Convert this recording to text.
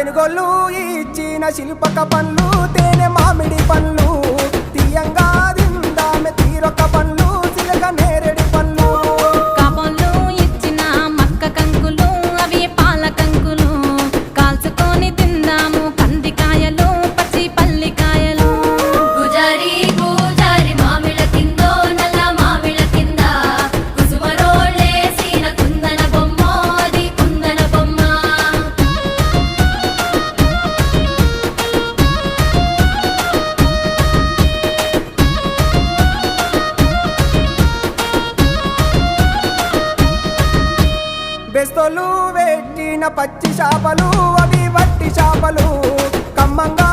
తెనుగొల్లు ఇచ్చిన శిల్పక పండ్లు తేనె మామిడి పండ్లు తీయంగా దిందామె తీరొక్క పండ్లు సిలక నేరేడి పండ్లు కాపంలో ఇచ్చిన మక్క కంకులు అవి పాల కంకులు కాల్చుకొని తిందాము కందికాయలు పచ్చి పల్లికాయలు గుజారి గుజారి మామిళ్ళ కిందో నల్ల మామిళ్ళ కింద కుసుమరోళ్ళేసిన కుందన బొమ్మ అది కుందన బొమ్మ బెస్తోలు పెట్టిన పచ్చి చేపలు అవి వట్టి చేపలు కమ్మంగా